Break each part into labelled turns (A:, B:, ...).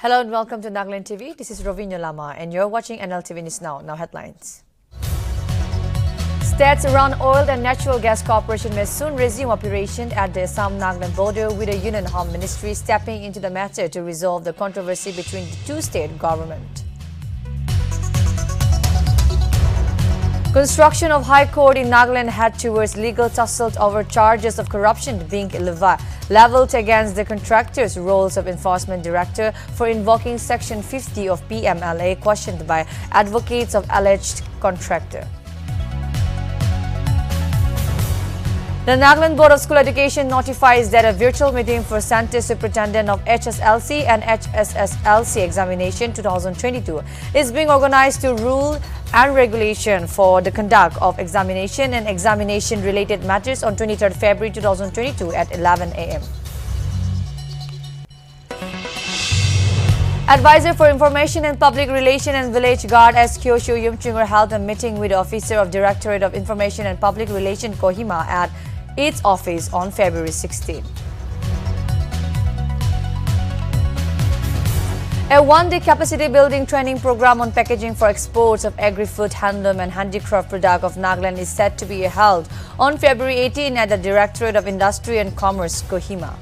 A: Hello and welcome to Nltv. This is Rovinho Lama and you're watching Nltv News Now. Now headlines. State-run Oil and Natural Gas Corporation may soon resume operation at the Assam-Nagaland border, with the Union Home Ministry stepping into the matter to resolve the controversy between the two state governments. Construction of High Court in Nagaland head towards legal tussle over charges of corruption being leveled against the contractor's roles of enforcement director for invoking Section 50 of PMLA, questioned by advocates of alleged contractor. The Nagaland Board of School Education notifies that a virtual meeting for Center Superintendent of HSLC and HSSLC Examination 2022 is being organized to rule and regulation for the conduct of examination and examination-related matters on 23rd February 2022 at 11 a.m. Advisor for Information and Public Relation and Village Guard S. Kyosho Yumchungur held a meeting with the Officer of Directorate of Information and Public Relation Kohima at its office on February 16. A one-day capacity building training program on packaging for exports of agri-food, handloom and handicraft product of Nagaland is set to be held on February 18 at the Directorate of Industry and Commerce, Kohima.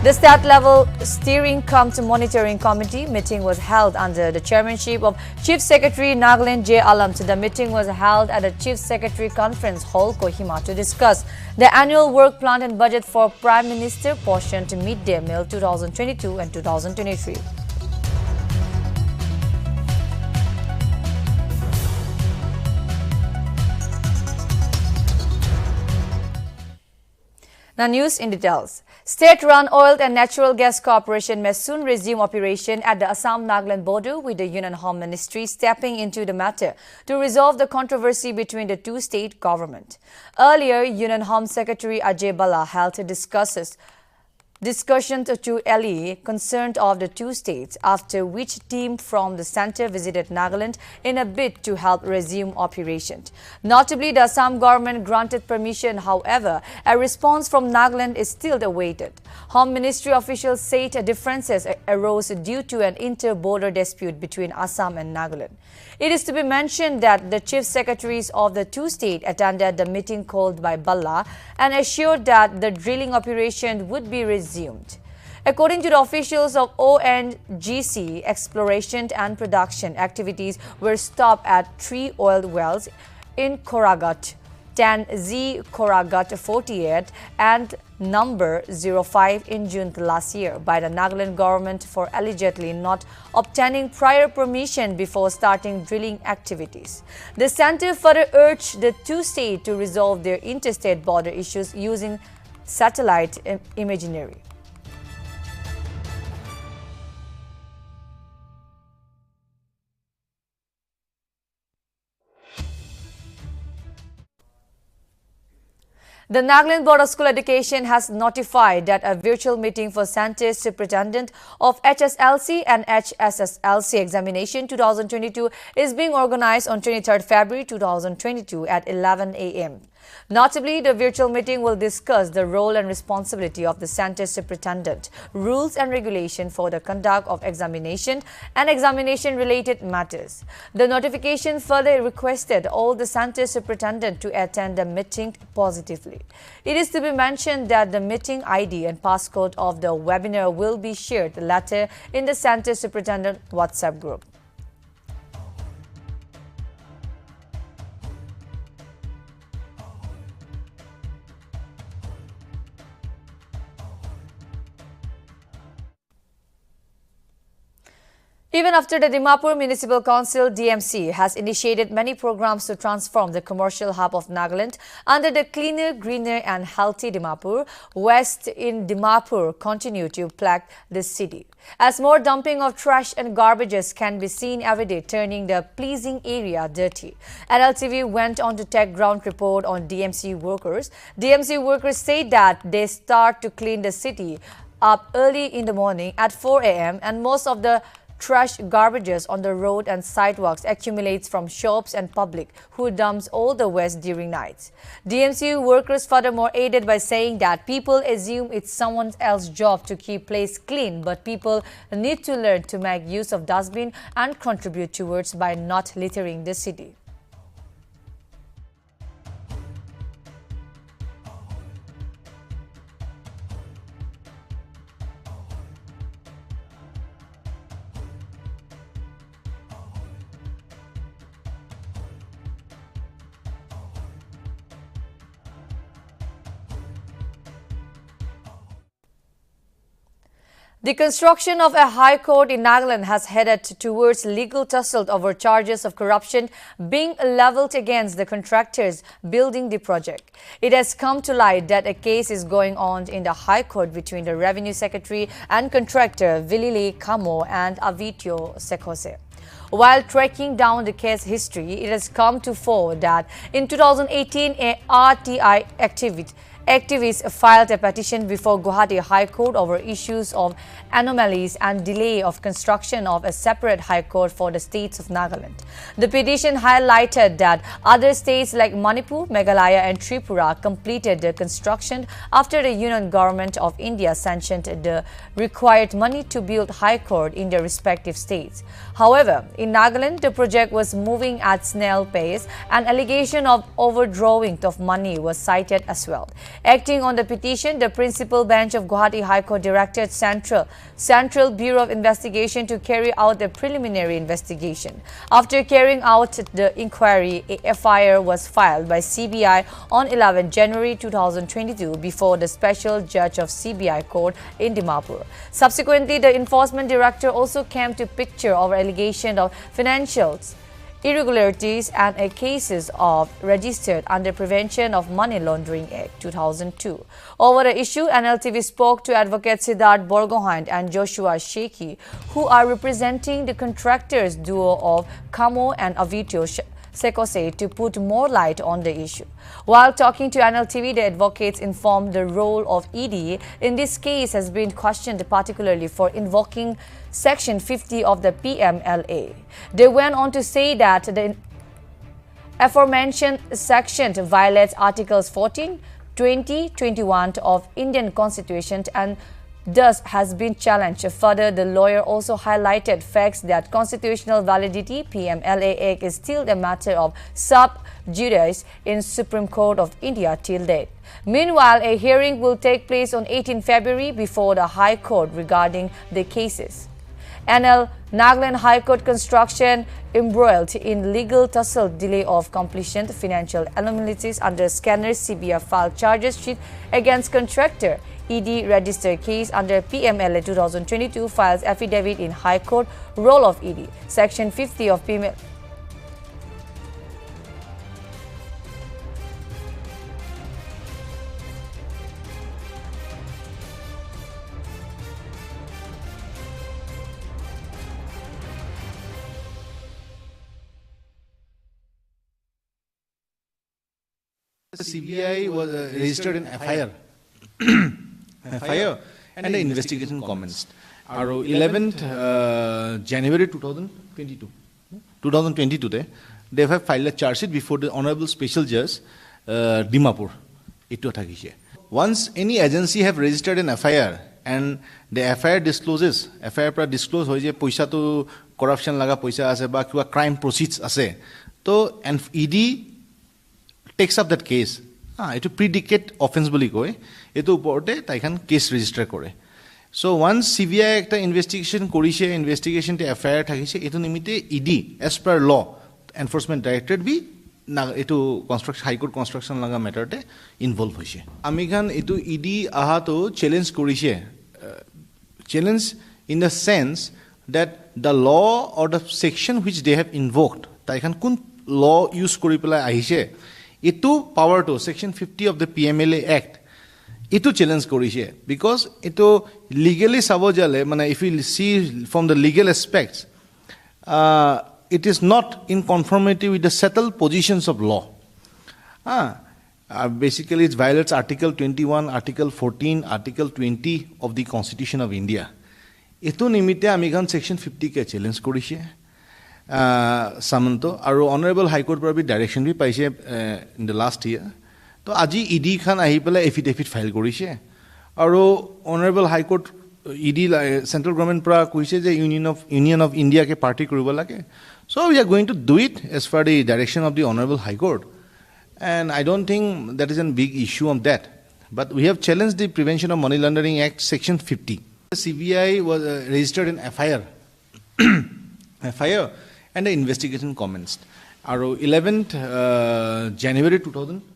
A: The state-level steering monitoring committee meeting was held under the chairmanship of Chief Secretary Nagaland J. Alam. The meeting was held at the Chief Secretary Conference Hall, Kohima, to discuss the annual work plan and budget for Prime Minister portion to midday meal 2022 and 2023. Now news in details. State-run Oil and Natural Gas Corporation may soon resume operation at the Assam-Nagaland border, with the Union Home Ministry stepping into the matter to resolve the controversy between the two state governments. Earlier, Union Home Secretary Ajay Bala held discussions to LE concerned of the two states, after which team from the centre visited Nagaland in a bid to help resume operations. Notably, the Assam government granted permission. However, a response from Nagaland is still awaited. Home Ministry officials said differences arose due to an inter-border dispute between Assam and Nagaland. It is to be mentioned that the chief secretaries of the two states attended the meeting called by Balla and assured that the drilling operation would be resumed. According to the officials of ONGC, exploration and production activities were stopped at 3 oil wells in Koragat 10Z, Koragat 48 and number 05 in June last year by the Nagaland government for allegedly not obtaining prior permission before starting drilling activities. The centre further urged the two states to resolve their interstate border issues using satellite imagery. The Nagaland Board of School Education has notified that a virtual meeting for Center Superintendent of HSLC and HSSLC Examination 2022 is being organized on 23rd February 2022 at 11 a.m. Notably, the virtual meeting will discuss the role and responsibility of the Center Superintendent, rules and regulation for the conduct of examination and examination-related matters. The notification further requested all the Center Superintendent to attend the meeting positively. It is to be mentioned that the meeting ID and passcode of the webinar will be shared later in the Center Superintendent WhatsApp group. Even after the Dimapur Municipal Council DMC has initiated many programs to transform the commercial hub of Nagaland under the Cleaner, Greener and Healthy Dimapur, West in Dimapur continue to plague the city, as more dumping of trash and garbages can be seen every day, turning the pleasing area dirty. Nltv went on to take ground report on DMC workers. DMC workers say that they start to clean the city up early in the morning at 4 a.m. and most of the trash garbages on the road and sidewalks accumulates from shops and public, who dumps all the waste during nights. DMCU workers furthermore aided by saying that people assume it's someone else's job to keep place clean, but people need to learn to make use of dustbin and contribute towards by not littering the city. The construction of a high court in Nagaland has headed towards legal tussle over charges of corruption being leveled against the contractors building the project. It has come to light that a case is going on in the High Court between the Revenue Secretary and contractor Vilile Kamo and Avitio Sekose. While tracking down the case history, it has come to fore that in 2018, a RTI activists filed a petition before Guwahati High Court over issues of anomalies and delay of construction of a separate High Court for the states of Nagaland. The petition highlighted that other states like Manipur, Meghalaya and Tripura completed the construction after the Union Government of India sanctioned the required money to build High Court in their respective states. However, in Nagaland, the project was moving at snail pace and allegation of overdrawing of money was cited as well. Acting on the petition, the principal bench of Guwahati High Court directed Central Bureau of Investigation to carry out a preliminary investigation. After carrying out the inquiry, a FIR was filed by CBI on 11 January 2022 before the special judge of CBI court in Dimapur. Subsequently, the enforcement director also came to picture over allegation of financials irregularities and cases of registered under Prevention of Money Laundering Act 2002. Over the issue, Nltv spoke to Advocate Siddharth Borgohain and Joshua Sheikhi, who are representing the contractors duo of Kamo and Avitio Sekose to put more light on the issue. While talking to Nltv, the advocates informed the role of ED in this case has been questioned, particularly for invoking Section 50 of the PMLA. They went on to say that the aforementioned section violates Articles 14, 20, 21 of Indian Constitution and thus has been challenged. Further, the lawyer also highlighted facts that constitutional validity PMLA Act is still a matter of sub judice in Supreme Court of India till date. Meanwhile, a hearing will take place on 18 February before the High Court regarding the cases. Nagaland High Court construction embroiled in legal tussle, delay of completion, financial anomalies under scanner. CBI filed charges sheet against contractor. ED registered case under PMLA 2022 files affidavit in High Court. Role of ED, Section 50 of PMLA.
B: CBI was registered in FIR. FIR and the investigation commenced. 11th January 2022, they have filed a charge sheet before the Honorable Special Judge Dimapur. Once any agency have registered an FIR and the FIR discloses, FIR disclose hoye paisa to corruption laga paisa ase ba kiba crime proceeds ase, to and ED takes up that case. It will predicate offense boli koi. Eto uporte taikan case register kore. So once CBI ekta investigation korise, investigation te FIR thakise, eto nimite ED as per law enforcement directorate bi eto construction High Court construction laga matter te involve hoise. Amikhan eto ED aha to challenge korise. Challenge in the sense that the law or the section which they have invoked, taikan kun law use kori pela ahise. Itu power to Section 50 of the PMLA Act. Itu challenge korise because itu legally sabojale. Mana if you see from the legal aspects, it is not in conformity with the settled positions of law. Basically, it violates Article 21, Article 14, Article 20 of the Constitution of India. এটো নিমিত্তে আমি এখন section 50 কে challenge কৰিছে সামন্ত আৰু honourable high court পৰা B direction B পাইছে in the last year তো আজি ইডি খান আহি পেলাই এফিডেভিট ফাইল কৰিছে আৰু honourable high court ED central government পৰা কৈছে যে ইউনিয়ন অফ ইন্ডিয়া কে পাৰ্টি কৰিব লাগে so we are going to do it as per the direction of the honourable high court and I don't think that is a big issue on that, but we have challenged the Prevention of Money Laundering Act section 50. The CBI was registered in FIR and the investigation commenced. Our 11th January 2022.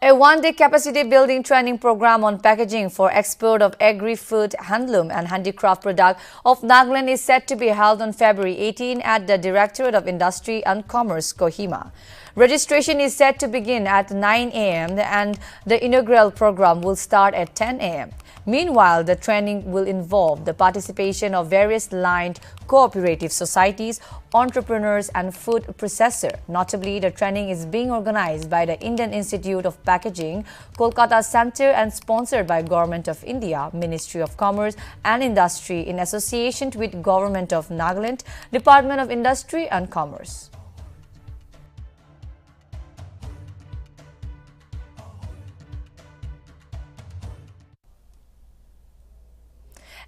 A: A one-day capacity building training program on packaging for export of agri-food, handloom and handicraft product of Nagaland is set to be held on February 18 at the Directorate of Industry and Commerce, Kohima. Registration is set to begin at 9 a.m. and the inaugural program will start at 10 a.m. Meanwhile, the training will involve the participation of various lined cooperative societies, entrepreneurs and food processors. Notably, the training is being organized by the Indian Institute of Packaging, Kolkata Center and sponsored by Government of India, Ministry of Commerce and Industry in association with Government of Nagaland, Department of Industry and Commerce.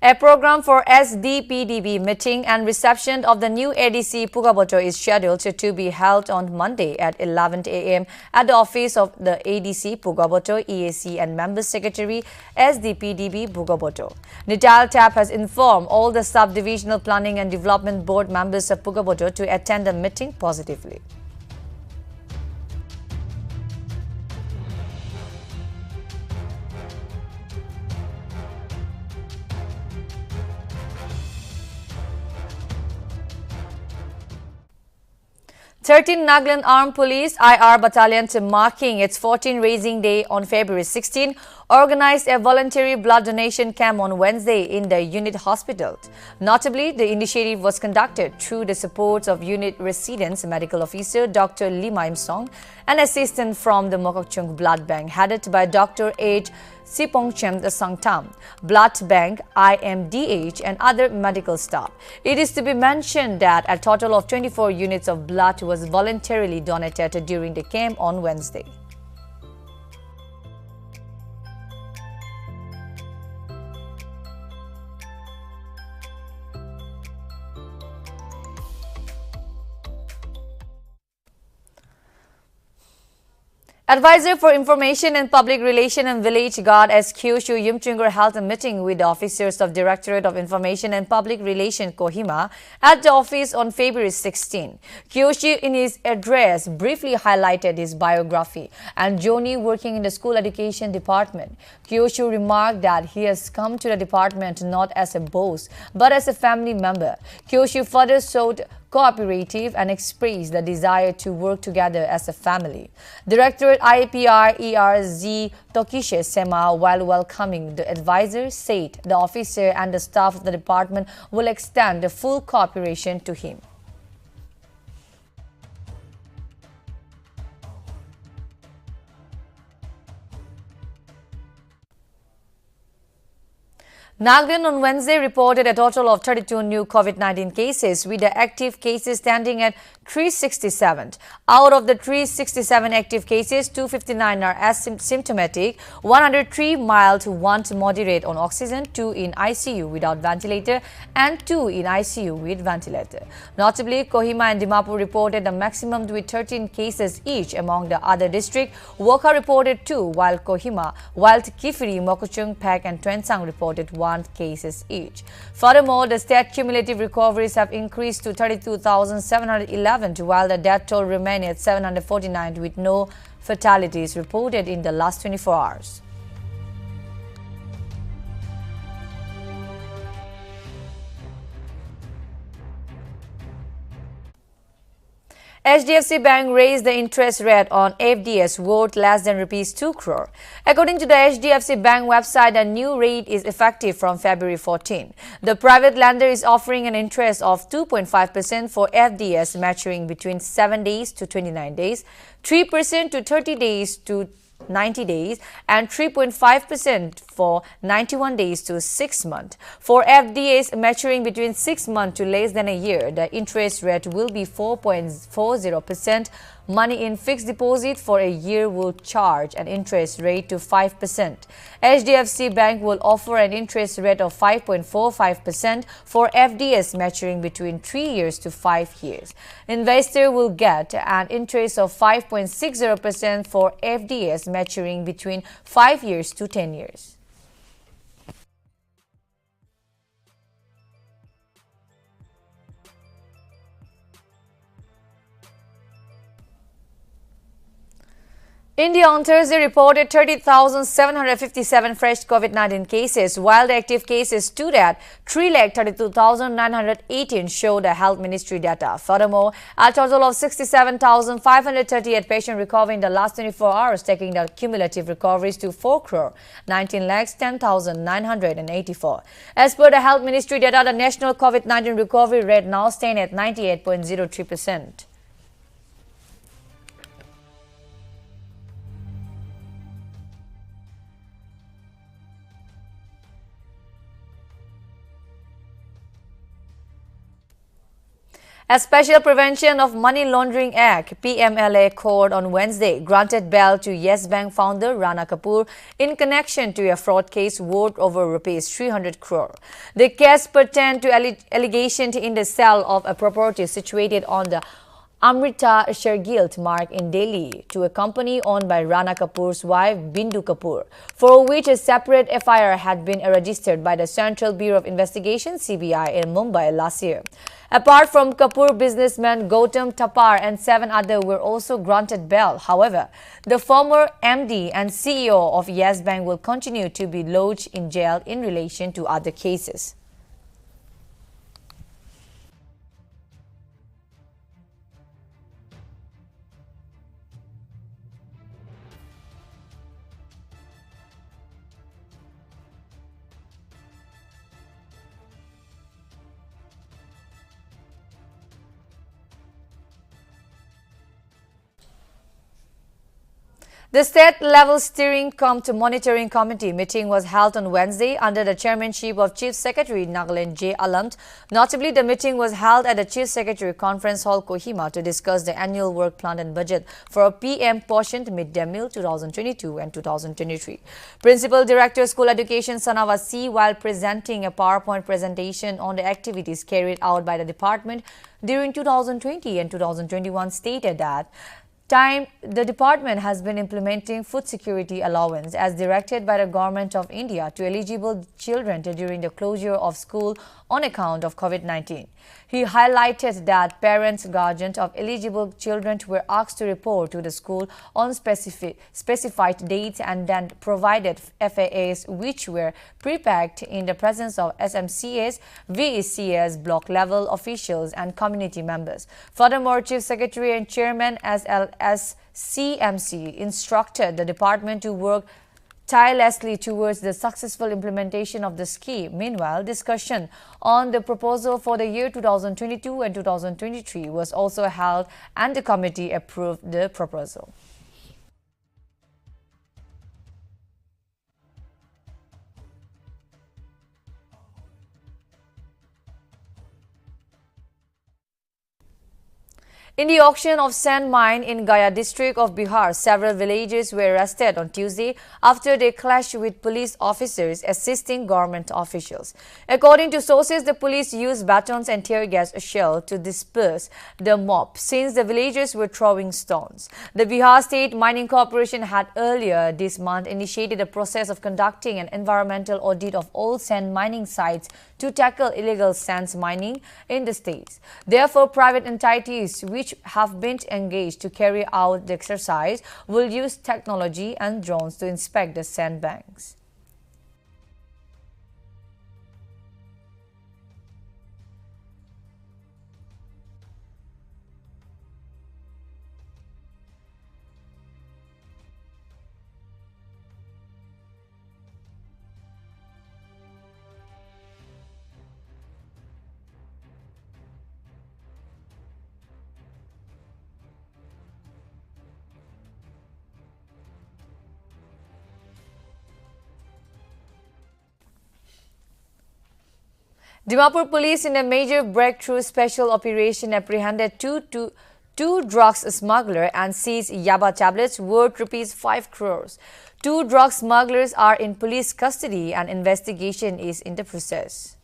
A: A program for SDPDB meeting and reception of the new ADC Pugaboto is scheduled to be held on Monday at 11 a.m. at the office of the ADC Pugaboto, EAC and Member Secretary SDPDB Pugaboto. Nital TAP has informed all the Subdivisional Planning and Development Board members of Pugaboto to attend the meeting positively. Nagaland Armed Police IR Battalion marking its 14th Raising Day on February 16 organized a voluntary blood donation camp on Wednesday in the unit hospital. Notably, the initiative was conducted through the support of unit residents medical officer Dr. Lima Imsong, an assistant from the Mokokchung Blood Bank headed by Dr. H. Sipongchem Sangtam, Blood Bank, IMDH and other medical staff. It is to be mentioned that a total of 24 units of blood was voluntarily donated during the camp on Wednesday. Advisor for Information and Public Relation and Village Guard SQ Shu Yimchungur held a meeting with the officers of Directorate of Information and Public Relation Kohima at the office on February 16. Kyoshi in his address briefly highlighted his biography and journey working in the school education department. Kyoshu remarked that he has come to the department not as a boss but as a family member. Kyoshu further showed cooperative and express the desire to work together as a family. Director IPR ERZ Tokishe Sema, while welcoming the advisor, said the officer and the staff of the department will extend the full cooperation to him. Nagaland on Wednesday reported a total of 32 new COVID-19 cases, with the active cases standing at 367. Out of the 367 active cases, 259 are asymptomatic, 103 mild, 1 moderate on oxygen, 2 in ICU without ventilator, and 2 in ICU with ventilator. Notably, Kohima and Dimapur reported a maximum with 13 cases each among the other districts. Woka reported 2, while Kifiri, Mokuchung, Pak and Twensang reported 1 cases each. Furthermore, the state cumulative recoveries have increased to 32,711, while the death toll remained at 749 with no fatalities reported in the last 24 hours. HDFC Bank raised the interest rate on FDS worth less than rupees 2 crore. According to the HDFC Bank website, a new rate is effective from February 14. The private lender is offering an interest of 2.5% for FDS maturing between 7 days to 29 days, 3% to 30 days to 90 days and 3.5% for 91 days to 6 months. For FDAs maturing between 6 months to less than a year, the interest rate will be 4.40%. Money in fixed deposit for a year will charge an interest rate to 5%. HDFC Bank will offer an interest rate of 5.45% for FDs maturing between 3 years to 5 years. Investor will get an interest of 5.60% for FDs maturing between 5 years to 10 years. India on Thursday reported 30,757 fresh COVID-19 cases, while the active cases stood at 3,32,918, showed the Health Ministry data. Furthermore, a total of 67,538 patients recovered in the last 24 hours, taking the cumulative recoveries to 4,19,10,984. As per the Health Ministry data, the national COVID-19 recovery rate now stands at 98.03%. A Special Prevention of Money Laundering Act (PMLA) court on Wednesday granted bail to Yes Bank founder Rana Kapoor in connection to a fraud case worth over rupees 300 crore. The case pertained to allegation in the sale of a property situated on the Amrita Shergill Mark in Delhi to a company owned by Rana Kapoor's wife Bindu Kapoor, for which a separate FIR had been registered by the Central Bureau of Investigation (CBI) in Mumbai last year. Apart from Kapoor, businessmen Gautam Thapar and 7 others were also granted bail. However, the former MD and CEO of Yes Bank will continue to be lodged in jail in relation to other cases. The state-level steering monitoring committee meeting was held on Wednesday under the chairmanship of Chief Secretary Nagaland J. Alant. Notably, the meeting was held at the Chief Secretary Conference Hall, Kohima, to discuss the annual work plan and budget for a PM portioned mid-day meal 2022 and 2023. Principal Director School Education Sanava C, while presenting a PowerPoint presentation on the activities carried out by the department during 2020 and 2021, stated that the department has been implementing food security allowance as directed by the Government of India to eligible children during the closure of school on account of COVID-19. He highlighted that parents, guardians of eligible children were asked to report to the school on specified dates and then provided FAAs which were prepacked in the presence of SMCAs, VECs, block level officials and community members. Furthermore, Chief Secretary and Chairman as CMC instructed the department to work tirelessly towards the successful implementation of the scheme. Meanwhile, discussion on the proposal for the year 2022 and 2023 was also held and the committee approved the proposal. In the auction of sand mine in Gaya district of Bihar, several villagers were arrested on Tuesday after they clashed with police officers assisting government officials. According to sources, the police used batons and tear gas shell to disperse the mob since the villagers were throwing stones. The Bihar State Mining Corporation had earlier this month initiated a process of conducting an environmental audit of all sand mining sites to tackle illegal sands mining in the state. Therefore, private entities which have been engaged to carry out the exercise will use technology and drones to inspect the sandbanks. Dimapur police in a major breakthrough special operation apprehended two drugs smuggler and seized yaba tablets worth rupees 5 crores. Two drug smugglers are in police custody and investigation is in the process.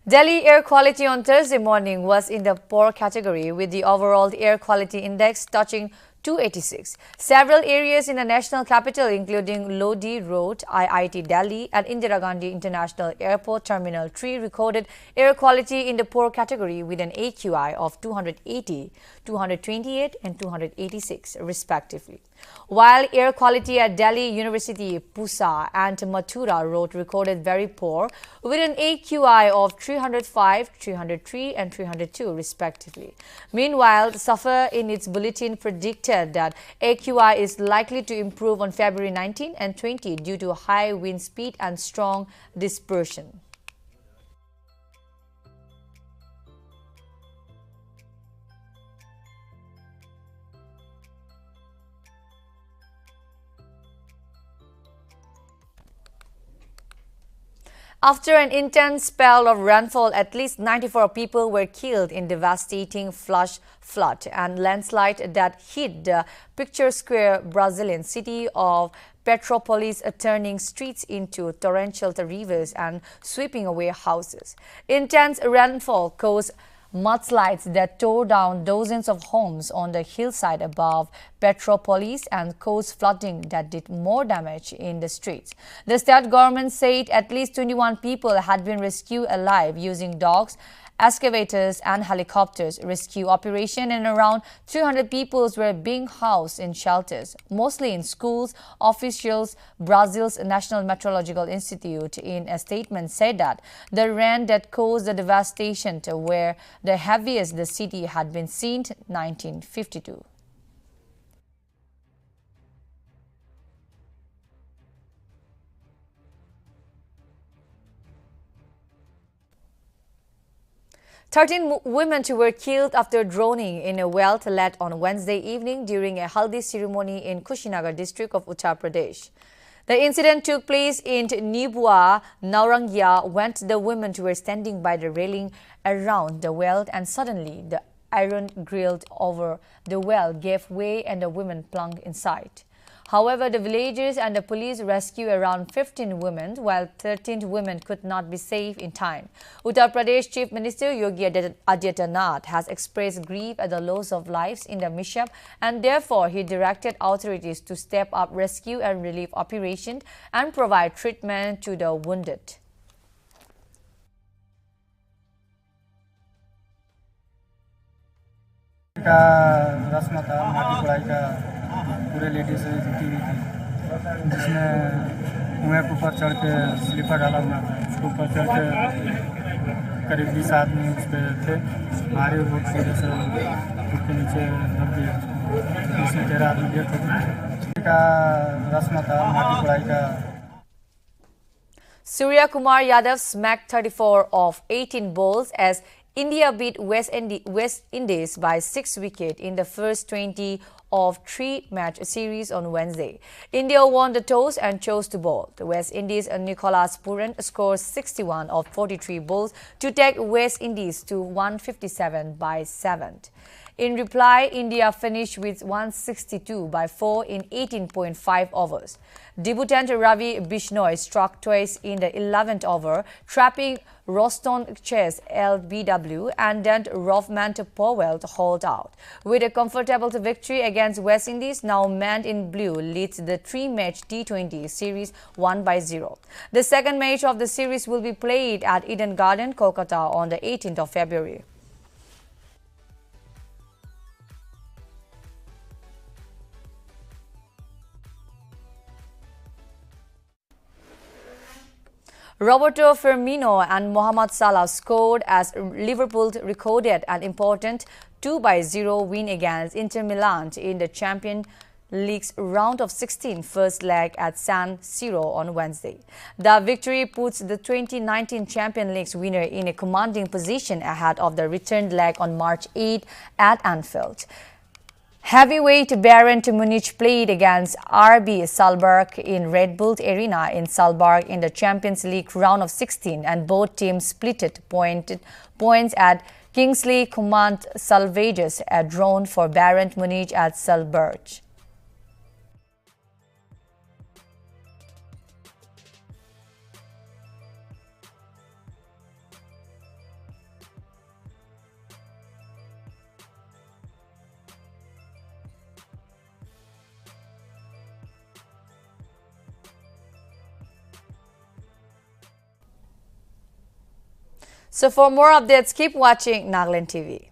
A: Delhi air quality on Thursday morning was in the poor category with the overall air quality index touching 286. Several areas in the national capital including Lodi Road, IIT Delhi and Indira Gandhi International Airport Terminal 3 recorded air quality in the poor category with an AQI of 280, 228 and 286 respectively. While air quality at Delhi University, Pusa and Mathura Road recorded very poor with an AQI of 305, 303 and 302 respectively. Meanwhile, SAFA in its bulletin predicted that AQI is likely to improve on February 19 and 20 due to high wind speed and strong dispersion. After an intense spell of rainfall, at least 94 people were killed in devastating flash flood and landslide that hit the picturesque Brazilian city of Petropolis, turning streets into torrential rivers and sweeping away houses. Intense rainfall caused mudslides that tore down dozens of homes on the hillside above Petropolis and caused flooding that did more damage in the streets. The state government said at least 21 people had been rescued alive using dogs, excavators and helicopters rescue operation, and around 300 people were being housed in shelters, mostly in schools. Officials, Brazil's National Meteorological Institute, in a statement said that the rain that caused the devastation were the heaviest the city had been seen in 1952. Thirteen women were killed after drowning in a well led on Wednesday evening during a haldi ceremony in Kushinagar district of Uttar Pradesh. The incident took place in Nibua, Naurangia, when the women were standing by the railing around the well and suddenly the iron grilled over the well gave way and the women plunged inside. However, the villagers and the police rescued around 15 women, while 13 women could not be saved in time. Uttar Pradesh Chief Minister Yogi Adityanath has expressed grief at the loss of lives in the mishap, and therefore he directed authorities to step up rescue and relief operations and provide treatment to the wounded.
C: रस्म था माटी कोड़ाई का पूरे ladies जीती हुई थी, जिसमें कुएं के ऊपर चढ़ के स्लीपर डाला हुआ था। उसके ऊपर चढ़ के करीब 20 आदमी उस पर थे। भारी रोड की वजह से उसके नीचे दब गए, जिसमें 13 आदमी डेथ हो गए। का रस्म था माटी कोड़ाई का।
A: Surya Kumar Yadav smacked 34 of 18 balls as India beat West Indies by 6 wickets in the first 20 of 3-match series on Wednesday. India won the toss and chose to bowl. The West Indies Nicholas Puran scored 61 of 43 balls to take West Indies to 157 by 7. In reply, India finished with 162 by 4 in 18.5 overs. Debutant Ravi Bishnoi struck twice in the 11th over, trapping Roston Chase LBW, and then Rovman Powell to hold out. With a comfortable victory against West Indies, now manned in blue leads the 3-match T20 series 1-0. The second match of the series will be played at Eden Garden, Kolkata on the 18th of February. Roberto Firmino and Mohamed Salah scored as Liverpool recorded an important 2-0 win against Inter Milan in the Champions League's round of 16 first leg at San Siro on Wednesday. The victory puts the 2019 Champions League winner in a commanding position ahead of the return leg on March 8 at Anfield. Heavyweight Bayern Munich played against RB Salzburg in Red Bull Arena in Salzburg in the Champions League round of 16, and both teams split points at Kingsley Coman salvages a draw for Bayern Munich at Salzburg. So for more updates, keep watching Nltv.